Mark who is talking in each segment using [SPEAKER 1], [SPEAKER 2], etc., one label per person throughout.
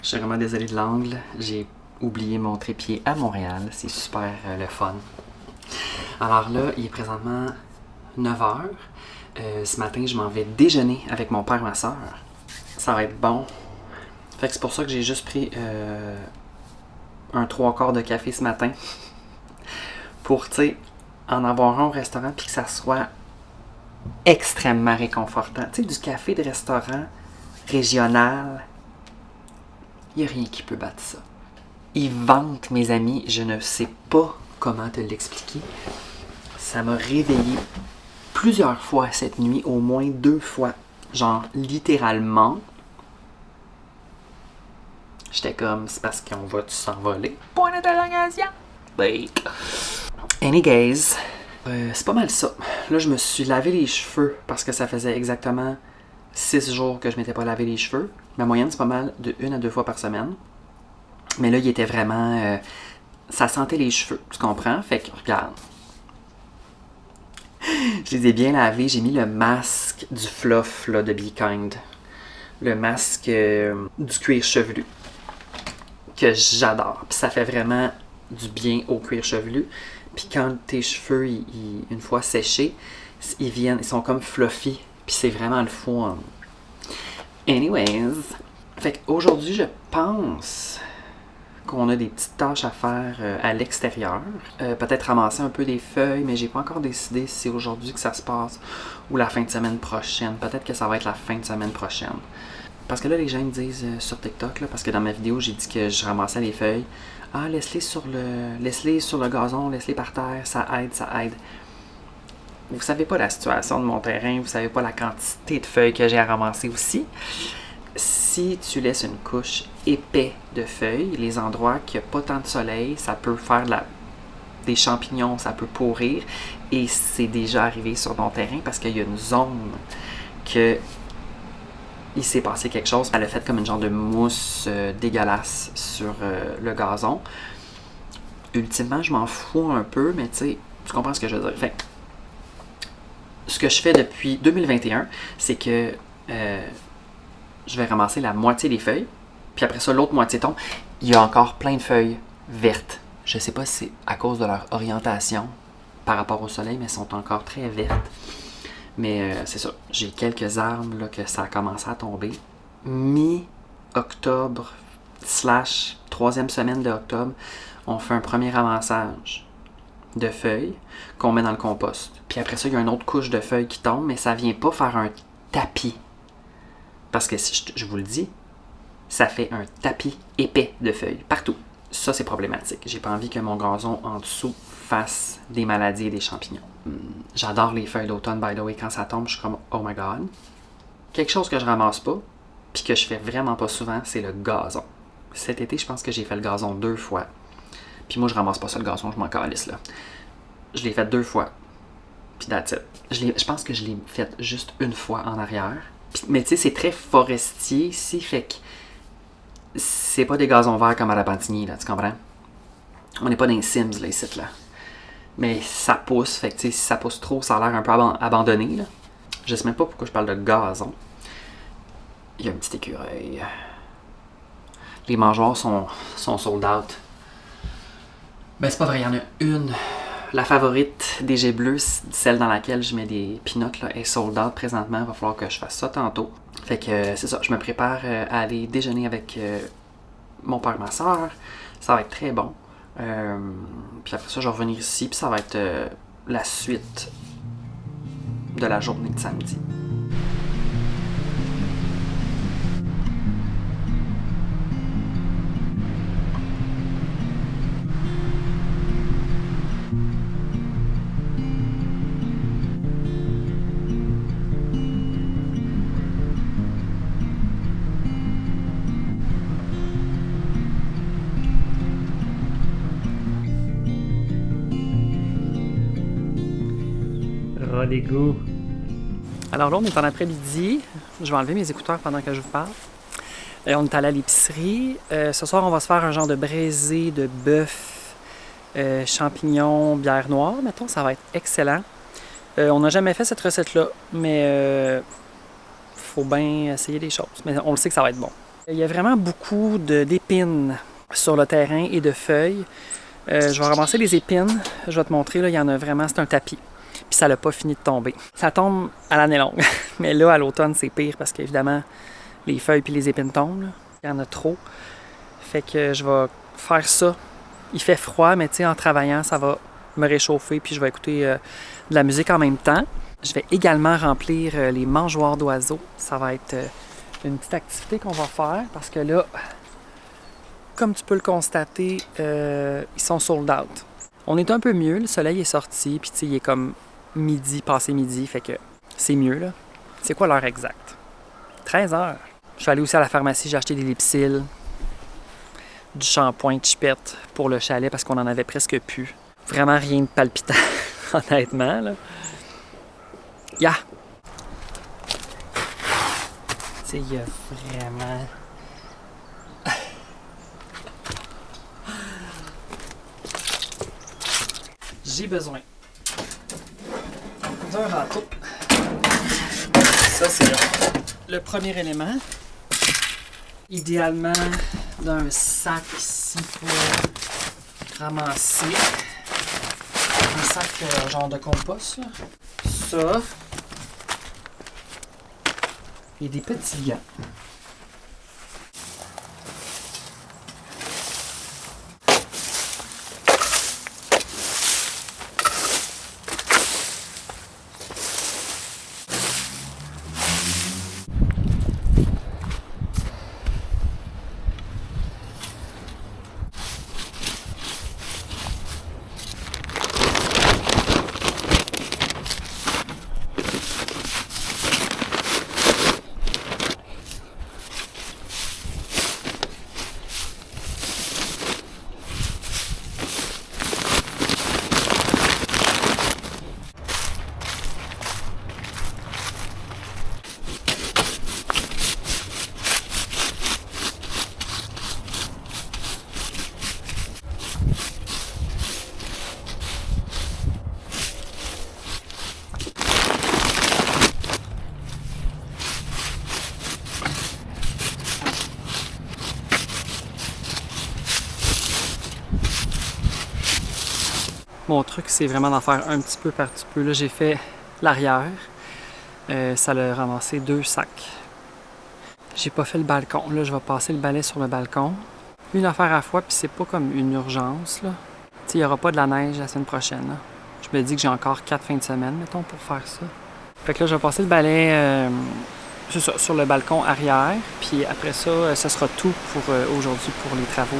[SPEAKER 1] Je suis vraiment désolé de l'angle. J'ai oublié mon trépied à Montréal. C'est super le fun. Alors là, il est présentement 9h. Ce matin, je m'en vais déjeuner avec mon père et ma soeur. Ça va être bon. Fait que c'est pour ça que j'ai juste pris un 3/4 de café ce matin. Pour, tu sais, en avoir un au restaurant puis que ça soit extrêmement réconfortant. Tu sais, du café de restaurant régional, il n'y a rien qui peut battre ça. Ils vantent, mes amis, je ne sais pas comment te l'expliquer. Ça m'a réveillé plusieurs fois cette nuit, au moins 2 fois. Genre, littéralement. J'étais comme, c'est parce qu'on va s'envoler. Point d'interrogation. Like. Anyways, c'est pas mal ça. Là, je me suis lavé les cheveux parce que ça faisait exactement 6 jours que je m'étais pas lavé les cheveux. Ma moyenne, c'est pas mal de 1 à 2 fois par semaine. Mais là, il était vraiment... ça sentait les cheveux, tu comprends? Fait que, regarde. Je les ai bien lavés. J'ai mis le masque du fluff là, de Be Kind. Le masque du cuir chevelu. Que j'adore. Puis ça fait vraiment du bien au cuir chevelu. Puis quand tes cheveux, une fois séchés, ils sont comme fluffy. Puis c'est vraiment le fun. Anyways. Fait qu'aujourd'hui, je pense qu'on a des petites tâches à faire à l'extérieur. Peut-être ramasser un peu des feuilles, mais j'ai pas encore décidé si c'est aujourd'hui que ça se passe ou la fin de semaine prochaine. Peut-être que ça va être la fin de semaine prochaine. Parce que là, les gens me disent sur TikTok, là, parce que dans ma vidéo, j'ai dit que je ramassais les feuilles. Ah, laisse-les sur le gazon, laisse-les par terre, ça aide, ça aide. Vous savez pas la situation de mon terrain, vous savez pas la quantité de feuilles que j'ai à ramasser aussi. Si tu laisses une couche épais de feuilles, les endroits qui n'ont pas tant de soleil, ça peut faire des champignons, ça peut pourrir. Et c'est déjà arrivé sur ton terrain parce qu'il y a une zone que il s'est passé quelque chose. Elle a fait comme une genre de mousse dégueulasse sur le gazon. Ultimement, je m'en fous un peu, mais tu comprends ce que je veux dire. Fait, ce que je fais depuis 2021, c'est que je vais ramasser la moitié des feuilles, puis après ça, l'autre moitié tombe. Il y a encore plein de feuilles vertes. Je sais pas si c'est à cause de leur orientation par rapport au soleil, mais elles sont encore très vertes. Mais c'est ça, j'ai quelques arbres là, que ça a commencé à tomber. Mi-octobre / 3e semaine d'octobre, on fait un premier ramassage de feuilles qu'on met dans le compost. Puis après ça, il y a une autre couche de feuilles qui tombe, mais ça vient pas faire un tapis. Parce que, je vous le dis, ça fait un tapis épais de feuilles partout. Ça, c'est problématique. J'ai pas envie que mon gazon en dessous fasse des maladies et des champignons. J'adore les feuilles d'automne, by the way. Quand ça tombe, je suis comme « Oh my God ». Quelque chose que je ramasse pas, puis que je fais vraiment pas souvent, c'est le gazon. Cet été, je pense que j'ai fait le gazon 2 fois. Puis moi, je ramasse pas ça, le gazon, je m'en calisse, là. Je l'ai fait 2 fois. Puis that's it. Je pense que je l'ai fait juste 1 fois en arrière. Puis, mais tu sais, c'est très forestier ici, fait que c'est pas des gazons verts comme à la Bantigny, là, tu comprends? On n'est pas dans les Sims, là, ici, là. Mais ça pousse, fait que tu sais, si ça pousse trop, ça a l'air un peu abandonné, là. Je sais même pas pourquoi je parle de gazon. Il y a un petit écureuil. Les mangeoires sont sold out. Ben, c'est pas vrai, il y en a une. La favorite des G bleus, celle dans laquelle je mets des peanuts, là, est sold out présentement. Il va falloir que je fasse ça tantôt. Fait que c'est ça, je me prépare à aller déjeuner avec mon père et ma soeur. Ça va être très bon. Puis après ça, je vais revenir ici, puis ça va être la suite de la journée de samedi.
[SPEAKER 2] Oh, les goûts.
[SPEAKER 1] Alors là, on est en après-midi. Je vais enlever mes écouteurs pendant que je vous parle. On est allé à l'épicerie. Ce soir, on va se faire un genre de braisé de bœuf, champignons, bière noire. Mettons, ça va être excellent. On n'a jamais fait cette recette-là, mais faut bien essayer des choses. Mais on le sait que ça va être bon. Il y a vraiment beaucoup d'épines sur le terrain et de feuilles. Je vais ramasser les épines. Je vais te montrer, là, il y en a vraiment, c'est un tapis. Puis ça n'a pas fini de tomber. Ça tombe à l'année longue. Mais là, à l'automne, c'est pire parce qu'évidemment, les feuilles puis les épines tombent. Là. Il y en a trop. Fait que je vais faire ça. Il fait froid, mais tu sais, en travaillant, ça va me réchauffer. Puis je vais écouter de la musique en même temps. Je vais également remplir les mangeoires d'oiseaux. Ça va être une petite activité qu'on va faire parce que là, comme tu peux le constater, ils sont sold out. On est un peu mieux, le soleil est sorti, puis tu sais, il est comme midi, passé midi, fait que c'est mieux, là. C'est quoi l'heure exacte? 13 heures. Je suis allé aussi à la pharmacie, j'ai acheté des Lipsil, du shampoing de chipette pour le chalet parce qu'on en avait presque plus. Vraiment rien de palpitant, honnêtement, là. Ya! Tu sais, il y a vraiment... J'ai besoin d'un râteau. Ça, c'est le premier élément. Idéalement, d'un sac ici pour ramasser. Un sac genre de compost. Là. Ça. Et des petits gants. Mon truc, c'est vraiment d'en faire un petit peu par petit peu. Là, j'ai fait l'arrière. Ça l'a ramassé 2 sacs. J'ai pas fait le balcon. Là, je vais passer le balai sur le balcon. Une affaire à la fois, puis c'est pas comme une urgence, là. Tu sais, il n'y aura pas de la neige la semaine prochaine, là. Je me dis que j'ai encore 4 fins de semaine, mettons, pour faire ça. Fait que là, je vais passer le balai sur le balcon arrière. Puis après ça, ce sera tout pour aujourd'hui pour les travaux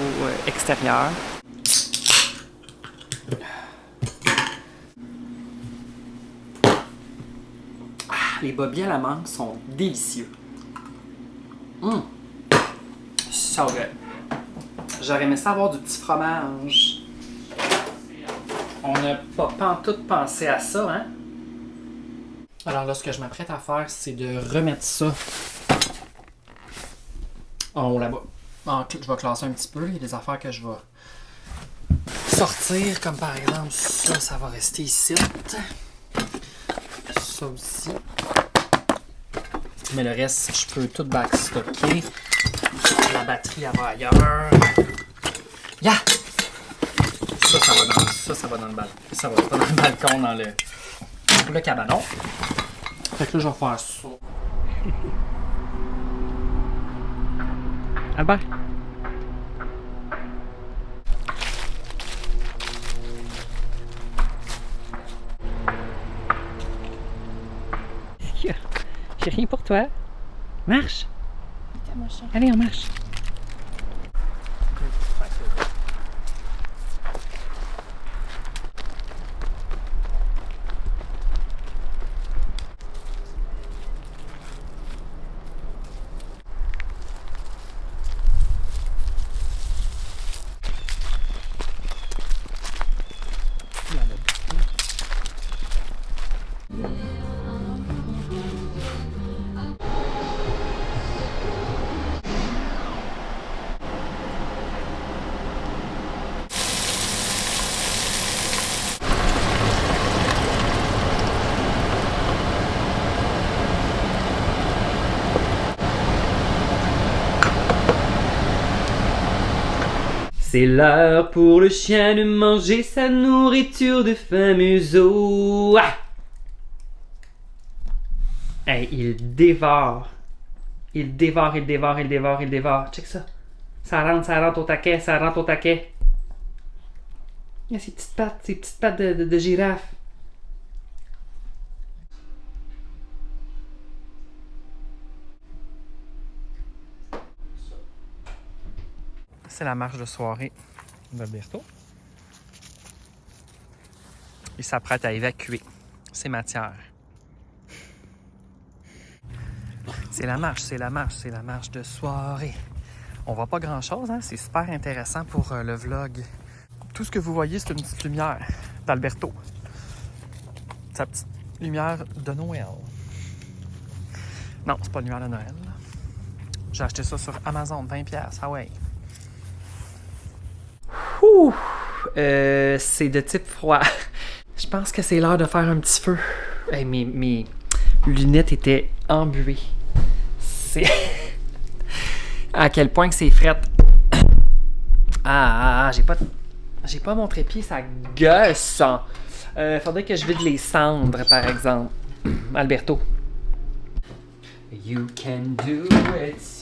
[SPEAKER 1] extérieurs. Les bobbies à la menthe sont délicieux. So good. J'aurais aimé ça avoir du petit fromage. On n'a pas pantoute pensé à ça, hein? Alors là, ce que je m'apprête à faire, c'est de remettre ça en haut là-bas. Je vais classer un petit peu. Il y a des affaires que je vais sortir, comme par exemple ça, ça va rester ici. Ça aussi. Mais le reste, je peux tout backstocker. La batterie, elle va ailleurs. Ya! Ça va dans le balcon. Ça va pas dans le balcon, dans le cabanon. Fait que là, je vais faire ça. Albert? J'ai rien pour toi. Marche! Allez, on marche. C'est l'heure pour le chien de manger sa nourriture de fin museau. Ah! Hey, il dévore. Il dévore, il dévore, il dévore, il dévore. Check ça. Ça rentre au taquet, ça rentre au taquet. Il y a ses petites pattes de girafe. C'est la marche de soirée d'Alberto. Il s'apprête à évacuer ses matières. C'est la marche de soirée. On voit pas grand-chose, hein? C'est super intéressant pour le vlog. Tout ce que vous voyez, c'est une petite lumière d'Alberto. Sa petite lumière de Noël. Non, c'est pas une lumière de Noël. J'ai acheté ça sur Amazon, 20$. Ah ouais. Ouh! C'est de type froid. Je pense que c'est l'heure de faire un petit feu. Hey, mes lunettes étaient embuées. C'est... à quel point que c'est frette. J'ai pas mon trépied, ça gosse. Faudrait que je vide les cendres, par exemple. Alberto. You can do it.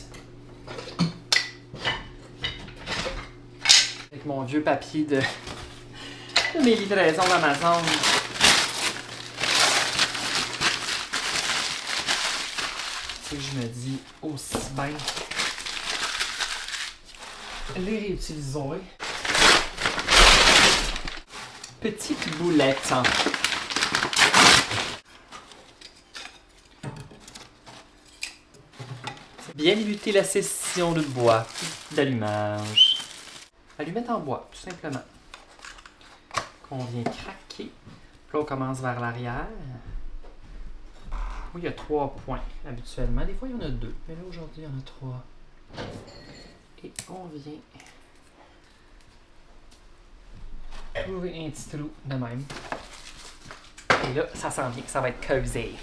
[SPEAKER 1] Avec mon vieux papier de mes livraisons d'Amazon. Tu sais, je me dis aussi bien les réutiliser. Petite boulette. Bien éviter la session de bois d'allumage. Allumette en bois, tout simplement. Qu'on vient craquer. Puis là, on commence vers l'arrière. Oui, il y a 3 points habituellement. Des fois, il y en a 2. Mais là, aujourd'hui, il y en a 3. Et on vient trouver un petit trou de même. Et là, ça sent bien. Ça va être cozy.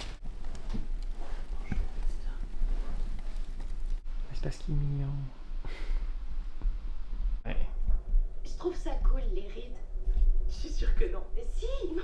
[SPEAKER 1] C'est parce qu'il est mignon. Ouais.
[SPEAKER 2] Je trouve ça cool, les rides.
[SPEAKER 3] Je suis sûre que non.
[SPEAKER 2] Mais si, non.